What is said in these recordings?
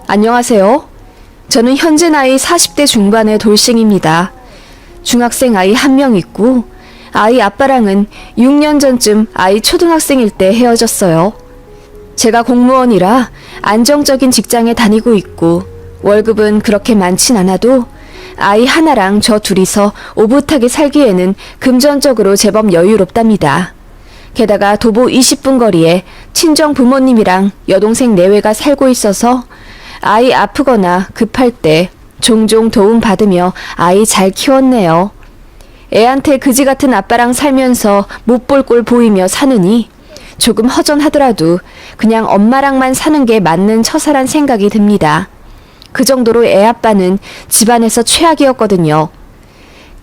안녕하세요. 저는 현재 나이 40대 중반의 돌싱입니다. 중학생 아이 한 명 있고 아이 아빠랑은 6년 전쯤 아이 초등학생일 때 헤어졌어요. 제가 공무원이라 안정적인 직장에 다니고 있고 월급은 그렇게 많진 않아도 아이 하나랑 저 둘이서 오붓하게 살기에는 금전적으로 제법 여유롭답니다. 게다가 도보 20분 거리에 친정 부모님이랑 여동생 내외가 살고 있어서 아이 아프거나 급할 때 종종 도움 받으며 아이 잘 키웠네요. 애한테 그지 같은 아빠랑 살면서 못 볼 꼴 보이며 사느니 조금 허전하더라도 그냥 엄마랑만 사는 게 맞는 처사란 생각이 듭니다. 그 정도로 애 아빠는 집안에서 최악이었거든요.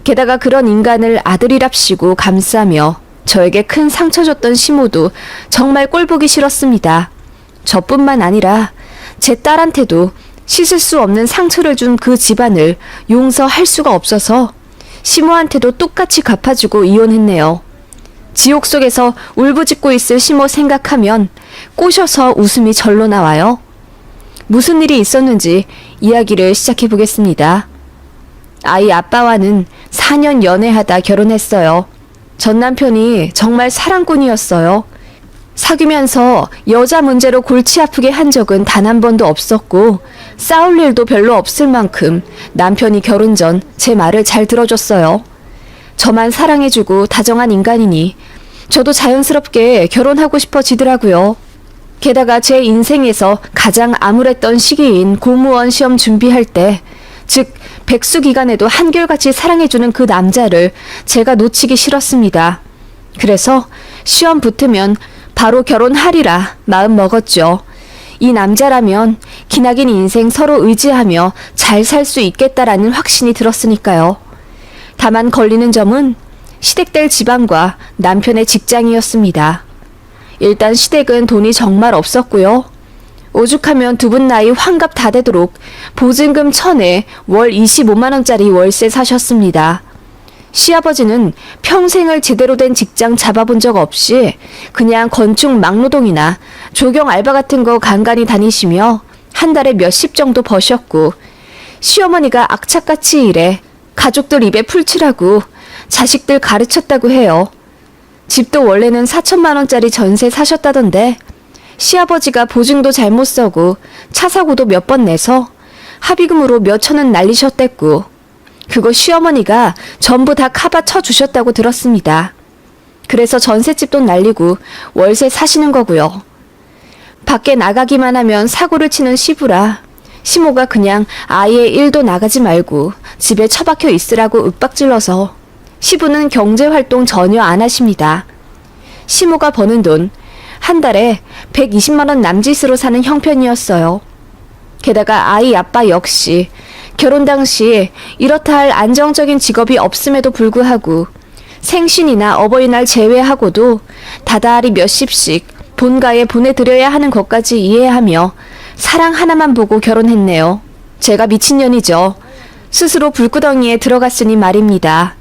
게다가 그런 인간을 아들이랍시고 감싸며 저에게 큰 상처 줬던 시모도 정말 꼴보기 싫었습니다. 저뿐만 아니라 제 딸한테도 씻을 수 없는 상처를 준 그 집안을 용서할 수가 없어서 시모한테도 똑같이 갚아주고 이혼했네요. 지옥 속에서 울부짖고 있을 시모 생각하면 꼬셔서 웃음이 절로 나와요. 무슨 일이 있었는지 이야기를 시작해 보겠습니다. 아이 아빠와는 4년 연애하다 결혼했어요. 전 남편이 정말 사랑꾼이었어요. 사귀면서 여자 문제로 골치 아프게 한 적은 단 한 번도 없었고 싸울 일도 별로 없을 만큼 남편이 결혼 전 제 말을 잘 들어줬어요. 저만 사랑해주고 다정한 인간이니 저도 자연스럽게 결혼하고 싶어지더라고요. 게다가 제 인생에서 가장 암울했던 시기인 공무원 시험 준비할 때, 즉 백수 기간에도 한결같이 사랑해주는 그 남자를 제가 놓치기 싫었습니다. 그래서 시험 붙으면 바로 결혼하리라 마음 먹었죠. 이 남자라면 기나긴 인생 서로 의지하며 잘 살 수 있겠다라는 확신이 들었으니까요. 다만 걸리는 점은 시댁될 집안과 남편의 직장이었습니다. 일단 시댁은 돈이 정말 없었고요. 오죽하면 두 분 나이 환갑 다 되도록 보증금 1,000에 월 25만원짜리 월세 사셨습니다. 시아버지는 평생을 제대로 된 직장 잡아본 적 없이 그냥 건축 막노동이나 조경 알바 같은 거 간간히 다니시며 한 달에 몇십 정도 버셨고, 시어머니가 악착같이 일해 가족들 입에 풀칠하고 자식들 가르쳤다고 해요. 집도 원래는 4천만원짜리 전세 사셨다던데 시아버지가 보증도 잘못 서고 차 사고도 몇 번 내서 합의금으로 몇 천은 날리셨댔고, 그거 시어머니가 전부 다 카바 쳐주셨다고 들었습니다. 그래서 전셋집 돈 날리고 월세 사시는 거고요. 밖에 나가기만 하면 사고를 치는 시부라 시모가 그냥 아예 일도 나가지 말고 집에 처박혀 있으라고 윽박질러서 시부는 경제활동 전혀 안 하십니다. 시모가 버는 돈 한 달에 120만원 남짓으로 사는 형편이었어요. 게다가 아이 아빠 역시 결혼 당시 이렇다 할 안정적인 직업이 없음에도 불구하고 생신이나 어버이날 제외하고도 다달이 몇십씩 본가에 보내드려야 하는 것까지 이해하며 사랑 하나만 보고 결혼했네요. 제가 미친년이죠. 스스로 불구덩이에 들어갔으니 말입니다.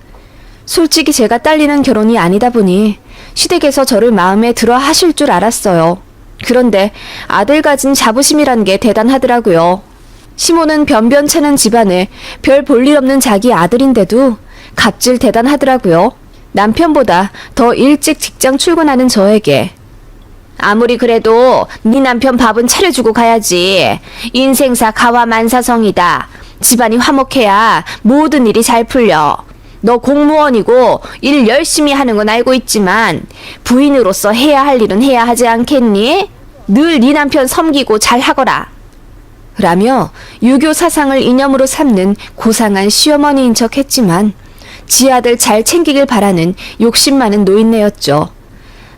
솔직히 제가 딸리는 결혼이 아니다 보니 시댁에서 저를 마음에 들어 하실 줄 알았어요. 그런데 아들 가진 자부심이란 게 대단하더라고요. 시모는 변변찮은 집안에 별 볼일 없는 자기 아들인데도 갑질 대단하더라고요. 남편보다 더 일찍 직장 출근하는 저에게 아무리 그래도 네 남편 밥은 차려주고 가야지. 인생사 가와만사성이다. 집안이 화목해야 모든 일이 잘 풀려. 너 공무원이고 일 열심히 하는 건 알고 있지만 부인으로서 해야 할 일은 해야 하지 않겠니? 늘 네 남편 섬기고 잘하거라. 라며 유교 사상을 이념으로 삼는 고상한 시어머니인 척 했지만 지 아들 잘 챙기길 바라는 욕심 많은 노인네였죠.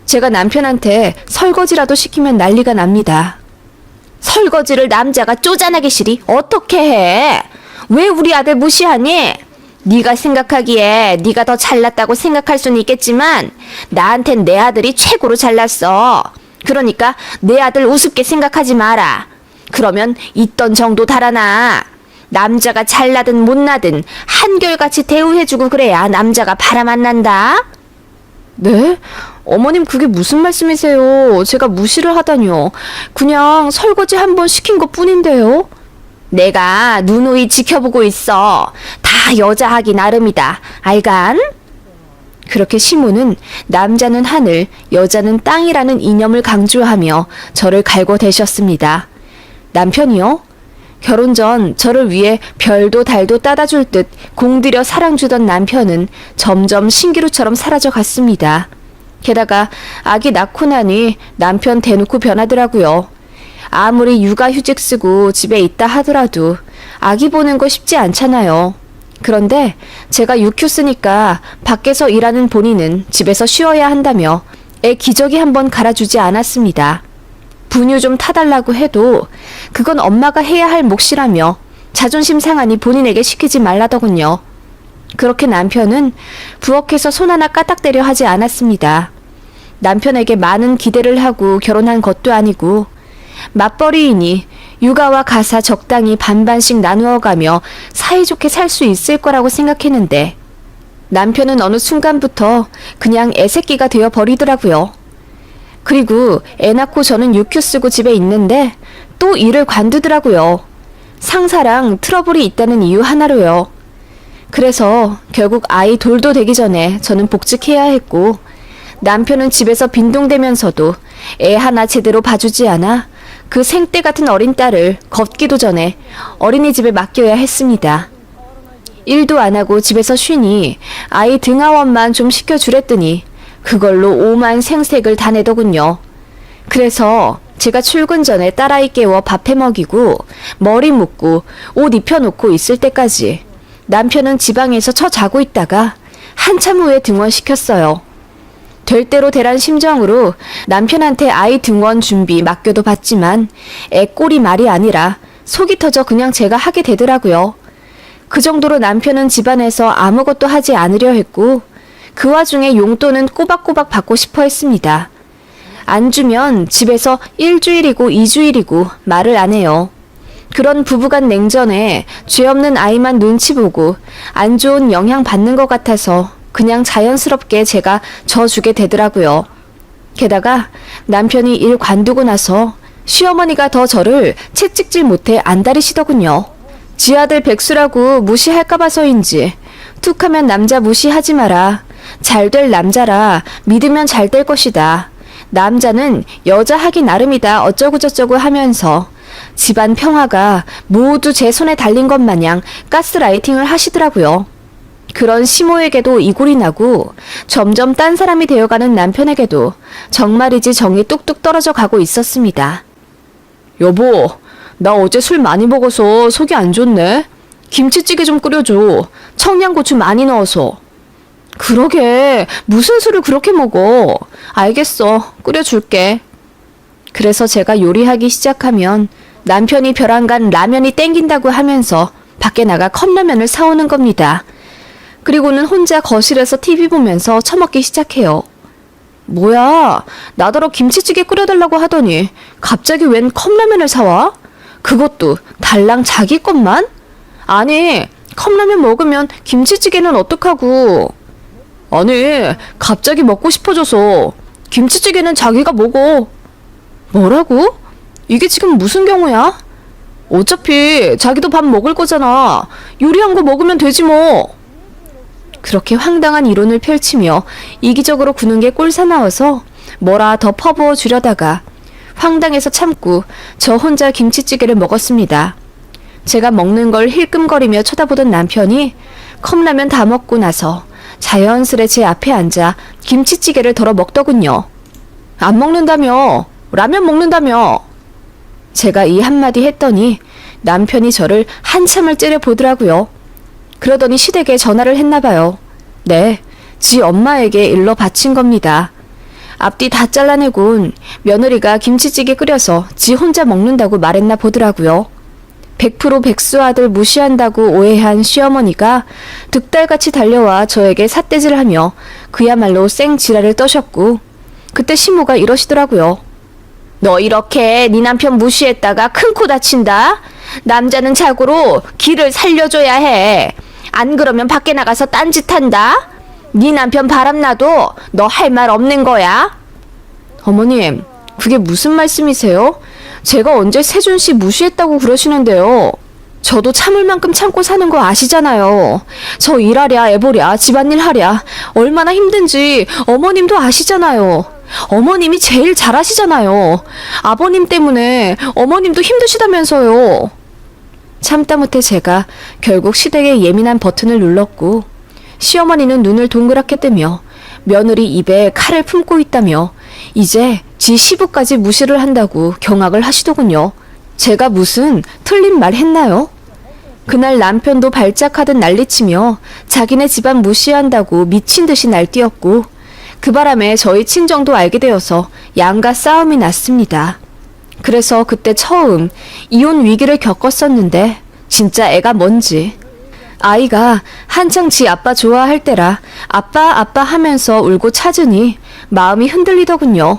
제가 남편한테 설거지라도 시키면 난리가 납니다. 설거지를 남자가 쪼잔하게 시리 어떻게 해? 왜 우리 아들 무시하니? 네가 생각하기에 네가 더 잘났다고 생각할 수는 있겠지만 나한텐 내 아들이 최고로 잘났어. 그러니까 내 아들 우습게 생각하지 마라. 그러면 있던 정도 달아나. 남자가 잘나든 못나든 한결같이 대우해주고 그래야 남자가 바람 안 난다. 네? 어머님 그게 무슨 말씀이세요? 제가 무시를 하다니요. 그냥 설거지 한 번 시킨 것 뿐인데요. 내가 누누이 지켜보고 있어. 다 여자 하기 나름이다. 알간? 그렇게 시모는 남자는 하늘, 여자는 땅이라는 이념을 강조하며 저를 갈궈대셨습니다. 남편이요? 결혼 전 저를 위해 별도 달도 따다 줄 듯 공들여 사랑 주던 남편은 점점 신기루처럼 사라져 갔습니다. 게다가 아기 낳고 나니 남편 대놓고 변하더라고요. 아무리 육아휴직 쓰고 집에 있다 하더라도 아기 보는 거 쉽지 않잖아요. 그런데 제가 육휴 쓰니까 밖에서 일하는 본인은 집에서 쉬어야 한다며 애 기저귀 한번 갈아주지 않았습니다. 분유 좀 타달라고 해도 그건 엄마가 해야 할 몫이라며 자존심 상하니 본인에게 시키지 말라더군요. 그렇게 남편은 부엌에서 손 하나 까딱대려 하지 않았습니다. 남편에게 많은 기대를 하고 결혼한 것도 아니고 맞벌이이니 육아와 가사 적당히 반반씩 나누어가며 사이좋게 살 수 있을 거라고 생각했는데 남편은 어느 순간부터 그냥 애새끼가 되어 버리더라고요. 그리고 애 낳고 저는 육휴 쓰고 집에 있는데 또 일을 관두더라고요. 상사랑 트러블이 있다는 이유 하나로요. 그래서 결국 아이 돌도 되기 전에 저는 복직해야 했고 남편은 집에서 빈둥대면서도 애 하나 제대로 봐주지 않아 그 생떼 같은 어린 딸을 걷기도 전에 어린이집에 맡겨야 했습니다. 일도 안 하고 집에서 쉬니 아이 등하원만 좀 시켜주랬더니 그걸로 오만 생색을 다 내더군요. 그래서 제가 출근 전에 딸아이 깨워 밥해 먹이고 머리 묶고 옷 입혀놓고 있을 때까지 남편은 지방에서 처 자고 있다가 한참 후에 등원시켰어요. 될 대로 되란 심정으로 남편한테 아이 등원 준비 맡겨도 봤지만 애 꼴이 말이 아니라 속이 터져 그냥 제가 하게 되더라고요. 그 정도로 남편은 집안에서 아무것도 하지 않으려 했고 그 와중에 용돈은 꼬박꼬박 받고 싶어 했습니다. 안 주면 집에서 1주일이고 2주일이고 말을 안 해요. 그런 부부간 냉전에 죄 없는 아이만 눈치 보고 안 좋은 영향 받는 것 같아서 그냥 자연스럽게 제가 져주게 되더라고요. 게다가 남편이 일 관두고 나서 시어머니가 더 저를 채찍질 못해 안달이시더군요. 지 아들 백수라고 무시할까 봐서인지 툭하면 남자 무시하지 마라. 잘 될 남자라 믿으면 잘 될 것이다. 남자는 여자 하기 나름이다 어쩌고저쩌고 하면서 집안 평화가 모두 제 손에 달린 것 마냥 가스라이팅을 하시더라고요. 그런 시모에게도 이골이 나고 점점 딴 사람이 되어가는 남편에게도 정말이지 정이 뚝뚝 떨어져 가고 있었습니다. 여보, 나 어제 술 많이 먹어서 속이 안 좋네. 김치찌개 좀 끓여줘. 청양고추 많이 넣어서. 그러게, 무슨 술을 그렇게 먹어. 알겠어, 끓여줄게. 그래서 제가 요리하기 시작하면 남편이 벼랑간 라면이 땡긴다고 하면서 밖에 나가 컵라면을 사오는 겁니다. 그리고는 혼자 거실에서 TV 보면서 처먹기 시작해요. 뭐야, 나더러 김치찌개 끓여달라고 하더니 갑자기 웬 컵라면을 사와? 그것도 달랑 자기 것만? 아니, 컵라면 먹으면 김치찌개는 어떡하고? 아니, 갑자기 먹고 싶어져서 김치찌개는 자기가 먹어. 뭐라고? 이게 지금 무슨 경우야? 어차피 자기도 밥 먹을 거잖아. 요리한 거 먹으면 되지 뭐. 그렇게 황당한 이론을 펼치며 이기적으로 구는 게 꼴사나워서 뭐라 더 퍼부어 주려다가 황당해서 참고 저 혼자 김치찌개를 먹었습니다. 제가 먹는 걸 힐끔거리며 쳐다보던 남편이 컵라면 다 먹고 나서 자연스레 제 앞에 앉아 김치찌개를 덜어 먹더군요. 안 먹는다며? 라면 먹는다며? 제가 이 한마디 했더니 남편이 저를 한참을 째려보더라고요. 그러더니 시댁에 전화를 했나봐요. 네, 지 엄마에게 일러 바친 겁니다. 앞뒤 다 잘라내곤 며느리가 김치찌개 끓여서 지 혼자 먹는다고 말했나 보더라고요. 100% 백수 아들 무시한다고 오해한 시어머니가 득달같이 달려와 저에게 삿대질하며 그야말로 생지랄을 떠셨고 그때 시모가 이러시더라고요. 너 이렇게 네 남편 무시했다가 큰 코 다친다? 남자는 자고로 기를 살려줘야 해. 안 그러면 밖에 나가서 딴짓한다? 네 남편 바람나도 너 할 말 없는 거야? 어머님, 그게 무슨 말씀이세요? 제가 언제 세준씨 무시했다고 그러시는데요? 저도 참을 만큼 참고 사는 거 아시잖아요. 저 일하랴, 애보랴, 집안일 하랴 얼마나 힘든지 어머님도 아시잖아요. 어머님이 제일 잘하시잖아요. 아버님 때문에 어머님도 힘드시다면서요. 참다 못해 제가 결국 시댁의 예민한 버튼을 눌렀고 시어머니는 눈을 동그랗게 뜨며 며느리 입에 칼을 품고 있다며 이제 지 시부까지 무시를 한다고 경악을 하시더군요. 제가 무슨 틀린 말 했나요? 그날 남편도 발작하듯 난리치며 자기네 집안 무시한다고 미친 듯이 날뛰었고 그 바람에 저희 친정도 알게 되어서 양가 싸움이 났습니다. 그래서 그때 처음 이혼 위기를 겪었었는데 진짜 애가 뭔지. 아이가 한창 지 아빠 좋아할 때라 아빠 아빠 하면서 울고 찾으니 마음이 흔들리더군요.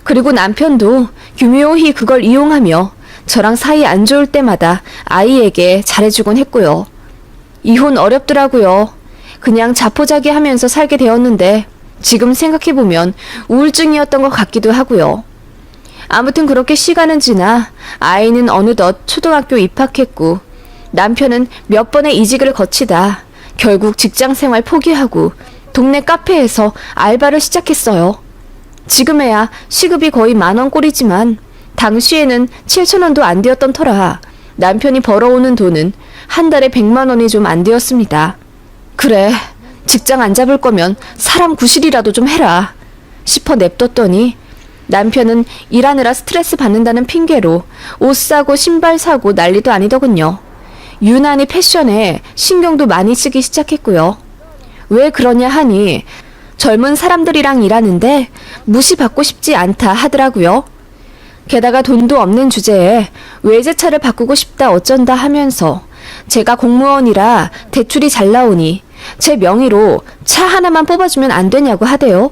그리고 남편도 교묘히 그걸 이용하며 저랑 사이 안 좋을 때마다 아이에게 잘해주곤 했고요. 이혼 어렵더라고요. 그냥 자포자기 하면서 살게 되었는데 지금 생각해보면 우울증이었던 것 같기도 하고요. 아무튼 그렇게 시간은 지나 아이는 어느덧 초등학교 입학했고 남편은 몇 번의 이직을 거치다 결국 직장생활 포기하고 동네 카페에서 알바를 시작했어요. 지금에야 시급이 거의 10,000원꼴이지만 당시에는 7,000원도 안 되었던 터라 남편이 벌어오는 돈은 한 달에 100만 원이 좀 안 되었습니다. 그래, 직장 안 잡을 거면 사람 구실이라도 좀 해라 싶어 냅뒀더니 남편은 일하느라 스트레스 받는다는 핑계로 옷 사고 신발 사고 난리도 아니더군요. 유난히 패션에 신경도 많이 쓰기 시작했고요. 왜 그러냐 하니 젊은 사람들이랑 일하는데 무시받고 싶지 않다 하더라고요. 게다가 돈도 없는 주제에 외제차를 바꾸고 싶다 어쩐다 하면서 제가 공무원이라 대출이 잘 나오니 제 명의로 차 하나만 뽑아주면 안 되냐고 하대요.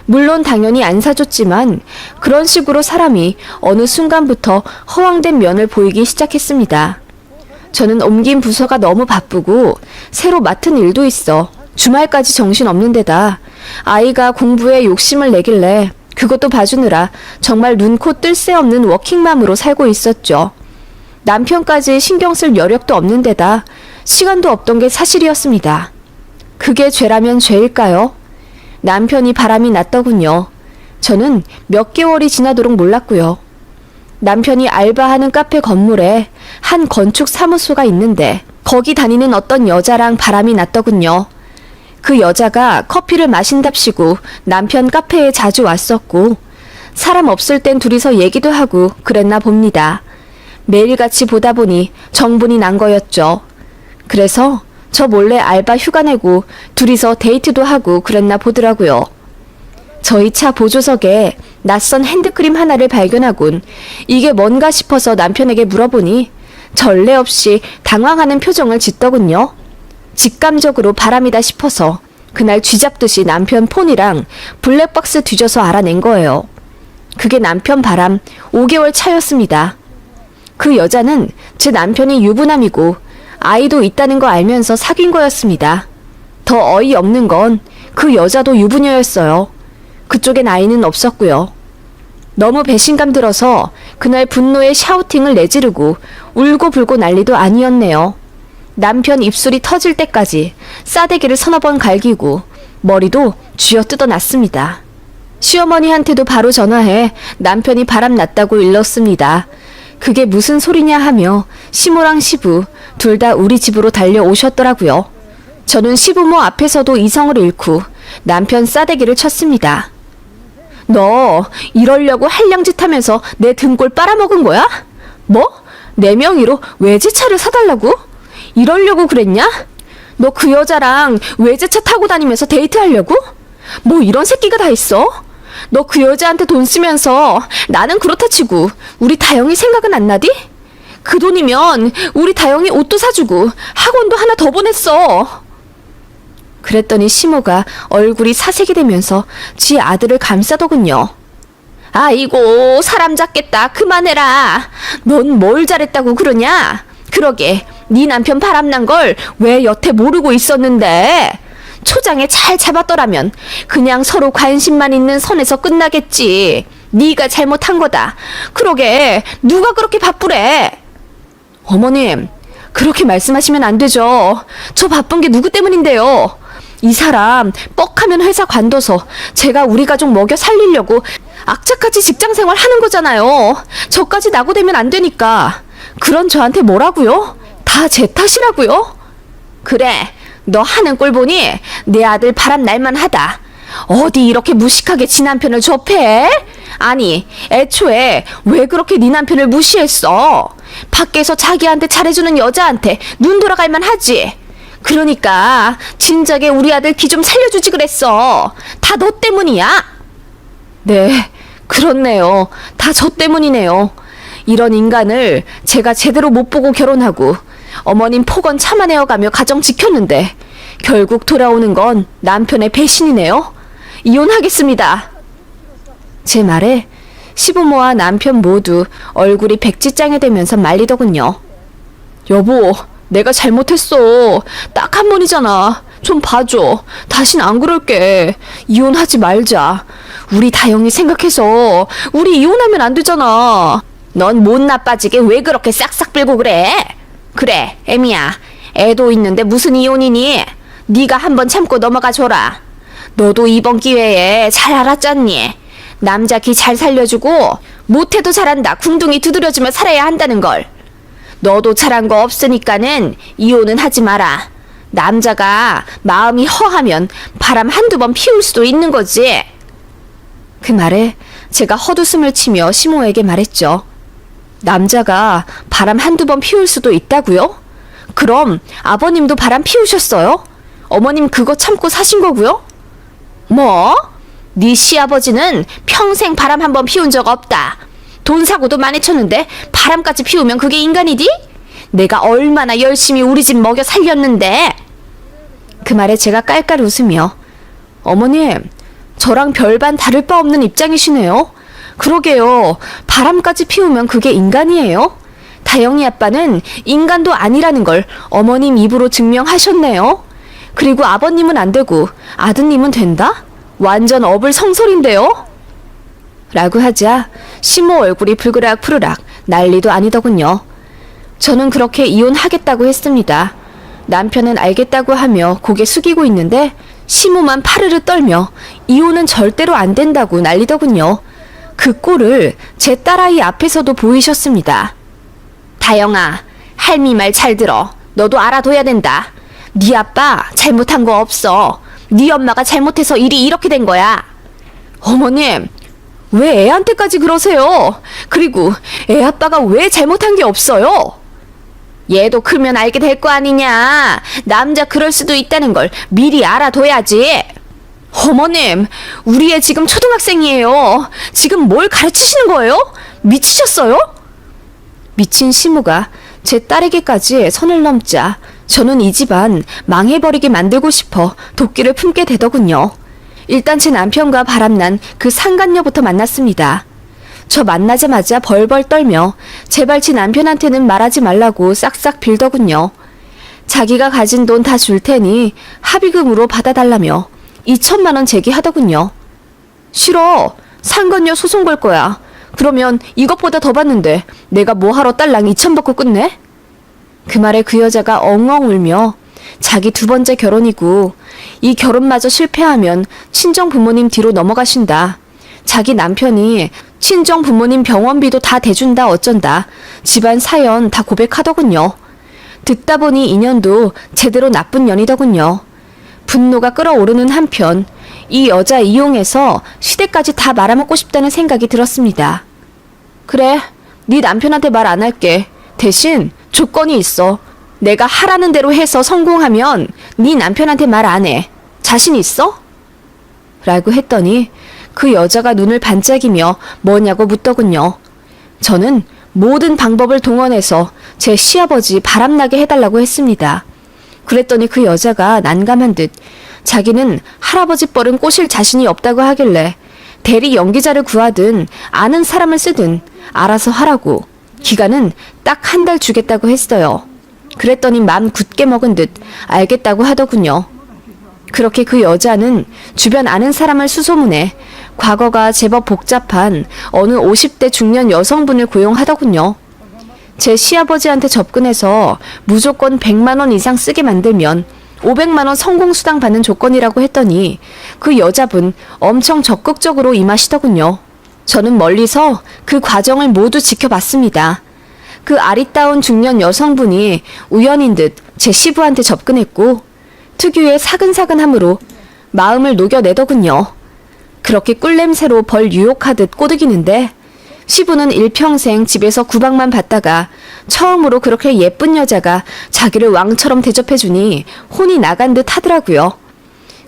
물론 당연히 안 사줬지만 그런 식으로 사람이 어느 순간부터 허황된 면을 보이기 시작했습니다. 저는 옮긴 부서가 너무 바쁘고 새로 맡은 일도 있어 주말까지 정신없는 데다 아이가 공부에 욕심을 내길래 그것도 봐주느라 정말 눈코 뜰 새 없는 워킹맘으로 살고 있었죠. 남편까지 신경 쓸 여력도 없는 데다 시간도 없던 게 사실이었습니다. 그게 죄라면 죄일까요? 남편이 바람이 났더군요. 저는 몇 개월이 지나도록 몰랐고요. 남편이 알바하는 카페 건물에 한 건축 사무소가 있는데 거기 다니는 어떤 여자랑 바람이 났더군요. 그 여자가 커피를 마신답시고 남편 카페에 자주 왔었고 사람 없을 땐 둘이서 얘기도 하고 그랬나 봅니다. 매일같이 보다 보니 정분이 난 거였죠. 그래서 저 몰래 알바 휴가 내고 둘이서 데이트도 하고 그랬나 보더라고요. 저희 차 보조석에 낯선 핸드크림 하나를 발견하곤 이게 뭔가 싶어서 남편에게 물어보니 전례 없이 당황하는 표정을 짓더군요. 직감적으로 바람이다 싶어서 그날 쥐잡듯이 남편 폰이랑 블랙박스 뒤져서 알아낸 거예요. 그게 남편 바람 5개월 차였습니다. 그 여자는 제 남편이 유부남이고 아이도 있다는 거 알면서 사귄 거였습니다. 더 어이없는 건 그 여자도 유부녀였어요. 그쪽엔 아이는 없었고요. 너무 배신감 들어서 그날 분노에 샤우팅을 내지르고 울고불고 난리도 아니었네요. 남편 입술이 터질 때까지 싸대기를 서너 번 갈기고 머리도 쥐어뜯어 놨습니다. 시어머니한테도 바로 전화해 남편이 바람 났다고 일렀습니다. 그게 무슨 소리냐 하며 시모랑 시부 둘 다 우리 집으로 달려오셨더라고요. 저는 시부모 앞에서도 이성을 잃고 남편 싸대기를 쳤습니다. 너 이러려고 한량짓 하면서 내 등골 빨아먹은 거야? 뭐? 내 명의로 외제차를 사달라고? 이러려고 그랬냐? 너 그 여자랑 외제차 타고 다니면서 데이트하려고? 뭐 이런 새끼가 다 있어? 너 그 여자한테 돈 쓰면서 나는 그렇다 치고 우리 다영이 생각은 안 나디? 그 돈이면 우리 다영이 옷도 사주고 학원도 하나 더 보냈어. 그랬더니 시모가 얼굴이 사색이 되면서 지 아들을 감싸더군요. 아이고 사람 잡겠다 그만해라. 넌 뭘 잘했다고 그러냐? 그러게 네 남편 바람난 걸 왜 여태 모르고 있었는데? 초장에 잘 잡았더라면 그냥 서로 관심만 있는 선에서 끝나겠지. 네가 잘못한 거다. 그러게 누가 그렇게 바쁘래? 어머님, 그렇게 말씀하시면 안 되죠. 저 바쁜 게 누구 때문인데요. 이 사람 뻑하면 회사 관둬서 제가 우리 가족 먹여 살리려고 악착같이 직장생활 하는 거잖아요. 저까지 낙오되면 안 되니까. 그런 저한테 뭐라고요? 다 제 탓이라고요? 그래, 너 하는 꼴 보니 내 아들 바람 날만 하다. 어디 이렇게 무식하게 지 남편을 접해? 아니, 애초에 왜 그렇게 네 남편을 무시했어? 밖에서 자기한테 잘해주는 여자한테 눈 돌아갈만 하지. 그러니까 진작에 우리 아들 기 좀 살려주지 그랬어. 다 너 때문이야. 네, 그렇네요. 다 저 때문이네요. 이런 인간을 제가 제대로 못 보고 결혼하고 어머님 폭언 참아내어가며 가정 지켰는데 결국 돌아오는 건 남편의 배신이네요. 이혼하겠습니다. 제 말에 시부모와 남편 모두 얼굴이 백지장이 되면서 말리더군요. 여보, 내가 잘못했어. 딱 한 번이잖아. 좀 봐줘. 다신 안 그럴게. 이혼하지 말자. 우리 다영이 생각해서 우리 이혼하면 안 되잖아. 넌 못 나빠지게 왜 그렇게 싹싹 빌고 그래? 그래, 애미야. 애도 있는데 무슨 이혼이니? 네가 한번 참고 넘어가 줘라. 너도 이번 기회에 잘 알았잖니? 남자 기 잘 살려주고 못해도 잘한다 궁둥이 두드려주며 살아야 한다는 걸. 너도 잘한 거 없으니까는 이혼은 하지 마라. 남자가 마음이 허하면 바람 한두 번 피울 수도 있는 거지. 그 말에 제가 헛웃음을 치며 시모에게 말했죠. 남자가 바람 한두 번 피울 수도 있다고요? 그럼 아버님도 바람 피우셨어요? 어머님 그거 참고 사신 거고요? 뭐? 네 시아버지는 평생 바람 한 번 피운 적 없다. 돈 사고도 많이 쳤는데 바람까지 피우면 그게 인간이디? 내가 얼마나 열심히 우리 집 먹여 살렸는데. 그 말에 제가 깔깔 웃으며 어머님, 저랑 별반 다를 바 없는 입장이시네요. 그러게요. 바람까지 피우면 그게 인간이에요? 다영이 아빠는 인간도 아니라는 걸 어머님 입으로 증명하셨네요. 그리고 아버님은 안 되고 아드님은 된다? 완전 어불성설인데요? 라고 하자 시모 얼굴이 불그락 난리도 아니더군요. 저는 그렇게 이혼하겠다고 했습니다. 남편은 알겠다고 하며 고개 숙이고 있는데 시모만 파르르 떨며 이혼은 절대로 안 된다고 난리더군요. 그 꼴을 제 딸아이 앞에서도 보이셨습니다. 다영아, 할미 말 잘 들어. 너도 알아둬야 된다. 네 아빠 잘못한 거 없어. 네 엄마가 잘못해서 일이 이렇게 된 거야. 어머님, 왜 애한테까지 그러세요? 그리고 애 아빠가 왜 잘못한 게 없어요? 얘도 크면 알게 될 거 아니냐. 남자 그럴 수도 있다는 걸 미리 알아둬야지. 어머님, 우리 애 지금 초등학생이에요. 지금 뭘 가르치시는 거예요? 미치셨어요? 미친 시무가 제 딸에게까지 선을 넘자 저는 이 집안 망해버리게 만들고 싶어 도끼를 품게 되더군요. 일단 제 남편과 바람난 그 상간녀부터 만났습니다. 저 만나자마자 벌벌 떨며 제발 제 남편한테는 말하지 말라고 싹싹 빌더군요. 자기가 가진 돈 다 줄 테니 합의금으로 받아달라며 2천만 원 제기하더군요. 싫어. 상간녀 소송 걸 거야. 그러면 이것보다 더 받는데 내가 뭐하러 딸랑 2천 받고 끝내? 그 말에 그 여자가 엉엉 울며 자기 두 번째 결혼이고 이 결혼마저 실패하면 친정 부모님 뒤로 넘어가신다. 자기 남편이 친정 부모님 병원비도 다 대준다 어쩐다. 집안 사연 다 고백하더군요. 듣다 보니 인연도 제대로 나쁜 년이더군요. 분노가 끓어오르는 한편 이 여자 이용해서 시댁까지 다 말아먹고 싶다는 생각이 들었습니다. 그래, 네 남편한테 말 안 할게. 대신 조건이 있어. 내가 하라는 대로 해서 성공하면 네 남편한테 말 안 해. 자신 있어? 라고 했더니 그 여자가 눈을 반짝이며 뭐냐고 묻더군요. 저는 모든 방법을 동원해서 제 시아버지 바람나게 해달라고 했습니다. 그랬더니 그 여자가 난감한 듯 자기는 할아버지 뻘은 꼬실 자신이 없다고 하길래 대리 연기자를 구하든 아는 사람을 쓰든 알아서 하라고 기간은 딱 한 달 주겠다고 했어요. 그랬더니 맘 굳게 먹은 듯 알겠다고 하더군요. 그렇게 그 여자는 주변 아는 사람을 수소문해 과거가 제법 복잡한 어느 50대 중년 여성분을 고용하더군요. 제 시아버지한테 접근해서 무조건 100만 원 이상 쓰게 만들면 500만 원 성공수당 받는 조건이라고 했더니 그 여자분 엄청 적극적으로 임하시더군요. 저는 멀리서 그 과정을 모두 지켜봤습니다. 그 아리따운 중년 여성분이 우연인 듯 제 시부한테 접근했고 특유의 사근사근함으로 마음을 녹여내더군요. 그렇게 꿀냄새로 벌 유혹하듯 꼬드기는데 시부는 일평생 집에서 구박만 받다가 처음으로 그렇게 예쁜 여자가 자기를 왕처럼 대접해주니 혼이 나간 듯 하더라고요.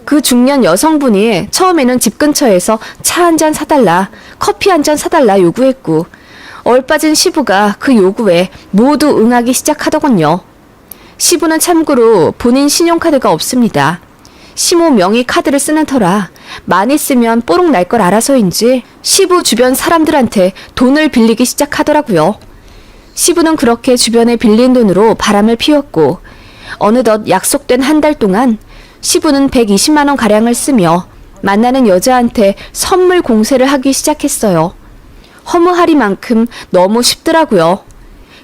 그 중년 여성분이 처음에는 집 근처에서 차 한 잔 사달라, 커피 한 잔 사달라 요구했고 얼빠진 시부가 그 요구에 모두 응하기 시작하더군요. 시부는 참고로 본인 신용카드가 없습니다. 시모 명의 카드를 쓰는 터라 많이 쓰면 뽀록 날 걸 알아서인지 시부 주변 사람들한테 돈을 빌리기 시작하더라고요. 시부는 그렇게 주변에 빌린 돈으로 바람을 피웠고 어느덧 약속된 한 달 동안 시부는 120만 원 가량을 쓰며 만나는 여자한테 선물 공세를 하기 시작했어요. 허무하리만큼 너무 쉽더라고요.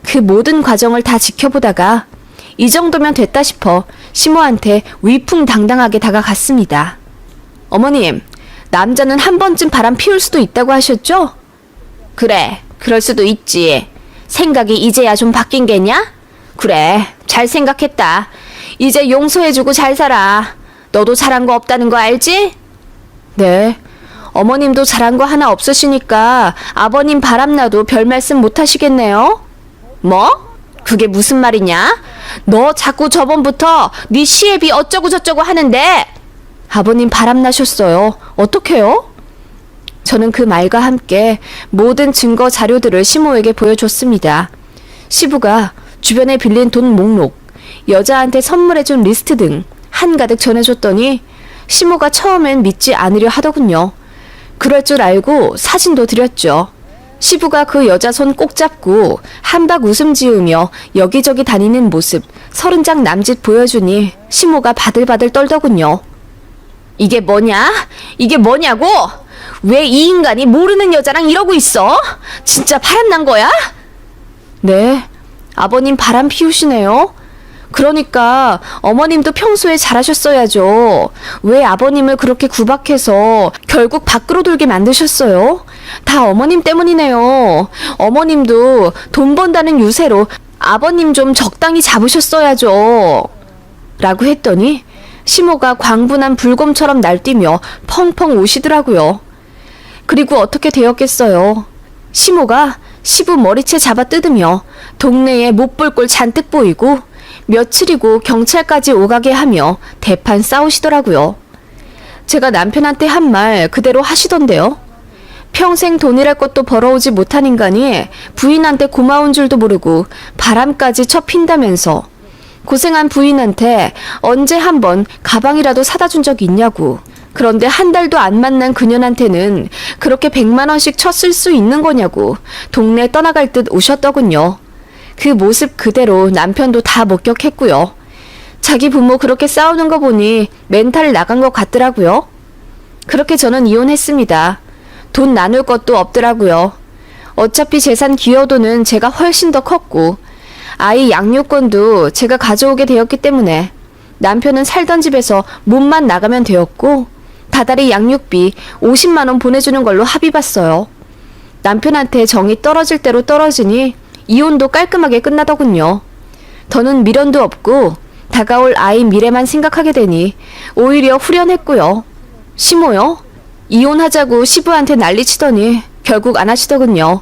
그 모든 과정을 다 지켜보다가 이 정도면 됐다 싶어 시모한테 위풍당당하게 다가갔습니다. 어머님, 남자는 한 번쯤 바람 피울 수도 있다고 하셨죠? 그래, 그럴 수도 있지. 생각이 이제야 좀 바뀐 게냐? 그래, 잘 생각했다. 이제 용서해주고 잘 살아. 너도 잘한 거 없다는 거 알지? 네. 어머님도 잘한 거 하나 없으시니까 아버님 바람나도 별 말씀 못 하시겠네요? 뭐? 그게 무슨 말이냐? 너 자꾸 저번부터 네 시애비 어쩌고 저쩌고 하는데 아버님 바람나셨어요. 어떡해요? 저는 그 말과 함께 모든 증거 자료들을 시모에게 보여줬습니다. 시부가 주변에 빌린 돈 목록, 여자한테 선물해준 리스트 등 한가득 전해줬더니 시모가 처음엔 믿지 않으려 하더군요. 그럴 줄 알고 사진도 드렸죠. 시부가 그 여자 손 꼭 잡고 한박 웃음 지으며 여기저기 다니는 모습 30장 남짓 보여주니 시모가 바들바들 떨더군요. 이게 뭐냐? 이게 뭐냐고? 왜 이 인간이 모르는 여자랑 이러고 있어? 진짜 바람난 거야? 네, 아버님 바람 피우시네요. 그러니까 어머님도 평소에 잘하셨어야죠. 왜 아버님을 그렇게 구박해서 결국 밖으로 돌게 만드셨어요? 다 어머님 때문이네요. 어머님도 돈 번다는 유세로 아버님 좀 적당히 잡으셨어야죠. 라고 했더니 시모가 광분한 불곰처럼 날뛰며 펑펑 우시더라고요. 그리고 어떻게 되었겠어요. 시모가 시부 머리채 잡아 뜯으며 동네에 못 볼 꼴 잔뜩 보이고 며칠이고 경찰까지 오가게 하며 대판 싸우시더라고요. 제가 남편한테 한 말 그대로 하시던데요. 평생 돈이랄 것도 벌어오지 못한 인간이 부인한테 고마운 줄도 모르고 바람까지 쳐 핀다면서 고생한 부인한테 언제 한번 가방이라도 사다 준 적이 있냐고. 그런데 한 달도 안 만난 그년한테는 그렇게 100만 원씩 쳤을 수 있는 거냐고 동네 떠나갈 듯 우셨더군요. 그 모습 그대로 남편도 다 목격했고요. 자기 부모 그렇게 싸우는 거 보니 멘탈 나간 것 같더라고요. 그렇게 저는 이혼했습니다. 돈 나눌 것도 없더라고요. 어차피 재산 기여도는 제가 훨씬 더 컸고 아이 양육권도 제가 가져오게 되었기 때문에 남편은 살던 집에서 몸만 나가면 되었고 다달이 양육비 50만 원 보내주는 걸로 합의봤어요. 남편한테 정이 떨어질 대로 떨어지니 이혼도 깔끔하게 끝나더군요. 더는 미련도 없고 다가올 아이 미래만 생각하게 되니 오히려 후련했고요. 시모요? 이혼하자고 시부한테 난리치더니 결국 안 하시더군요.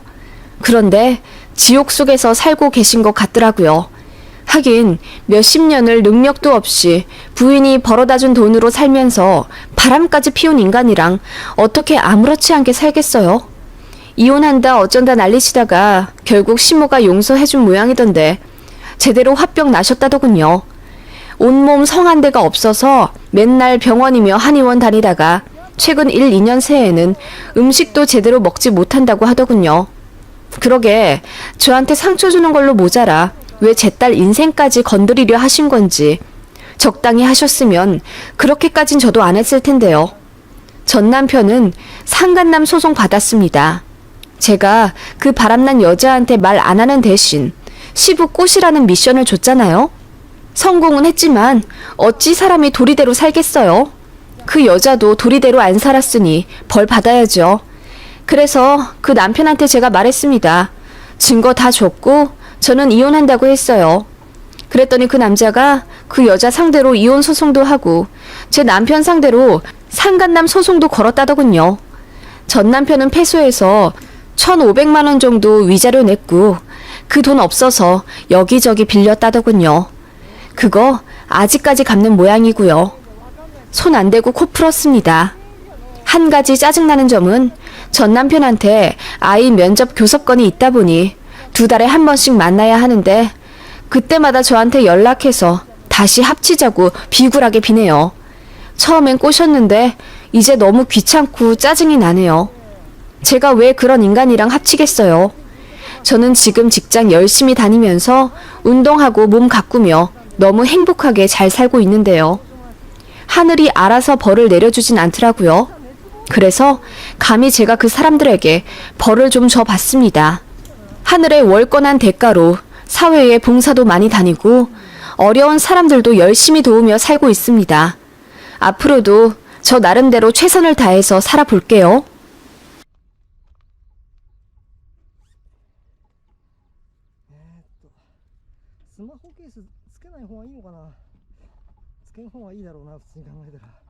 그런데 지옥 속에서 살고 계신 것 같더라고요. 하긴 몇십 년을 능력도 없이 부인이 벌어다준 돈으로 살면서 바람까지 피운 인간이랑 어떻게 아무렇지 않게 살겠어요? 이혼한다 어쩐다 난리치다가 결국 시모가 용서해준 모양이던데 제대로 화병 나셨다더군요. 온몸 성한 데가 없어서 맨날 병원이며 한의원 다니다가 최근 1, 2년 새에는 음식도 제대로 먹지 못한다고 하더군요. 그러게 저한테 상처 주는 걸로 모자라 왜 제 딸 인생까지 건드리려 하신 건지 적당히 하셨으면 그렇게까진 저도 안 했을 텐데요. 전 남편은 상간남 소송 받았습니다. 제가 그 바람난 여자한테 말 안 하는 대신 시부 꽃이라는 미션을 줬잖아요. 성공은 했지만 어찌 사람이 도리대로 살겠어요. 그 여자도 도리대로 안 살았으니 벌 받아야죠. 그래서 그 남편한테 제가 말했습니다. 증거 다 줬고 저는 이혼한다고 했어요. 그랬더니 그 남자가 그 여자 상대로 이혼 소송도 하고 제 남편 상대로 상간남 소송도 걸었다더군요. 전 남편은 패소해서 1,500만 원 정도 위자료 냈고 그 돈 없어서 여기저기 빌렸다더군요. 그거 아직까지 갚는 모양이고요. 손 안 대고 코 풀었습니다. 한 가지 짜증나는 점은 전 남편한테 아이 면접 교섭권이 있다 보니 2달에 한 번씩 만나야 하는데 그때마다 저한테 연락해서 다시 합치자고 비굴하게 비네요. 처음엔 꼬셨는데 이제 너무 귀찮고 짜증이 나네요. 제가 왜 그런 인간이랑 합치겠어요. 저는 지금 직장 열심히 다니면서 운동하고 몸 가꾸며 너무 행복하게 잘 살고 있는데요. 하늘이 알아서 벌을 내려주진 않더라고요. 그래서 감히 제가 그 사람들에게 벌을 좀 줘봤습니다. 하늘의 월권한 대가로 사회에 봉사도 많이 다니고 어려운 사람들도 열심히 도우며 살고 있습니다. 앞으로도 저 나름대로 최선을 다해서 살아볼게요. スマホケースつけない方がいいのかな。つけん方がいいだろうな、普通に考えたら。